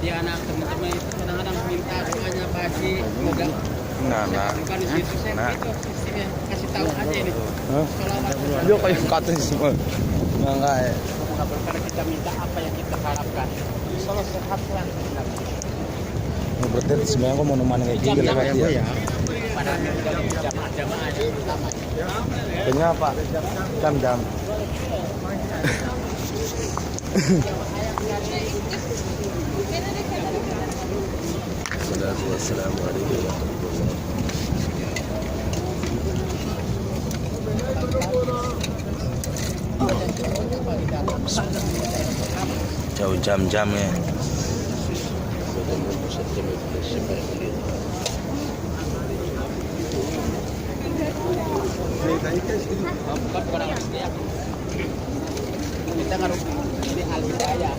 dia anak teman-teman itu kadang-kadang minta doanya Pak Haji, semoga bukan di situ saya itu sistemnya kasih tahu aja ini. Sholawat. Yo kayak kata semua. Enggak ya. Semoga berkah kita minta apa yang kita harapkan. Insyaallah sehat kan. Berarti sebenarnya aku mau nemani kayak gini lewat ya. Padahal jamaah yang utama. Kayaknya apa? Jam-jam. Assalamualaikum warahmatullahi. Jauh jam-jam ya. Bukan orang asli ya. Kita harus ini al hidayah.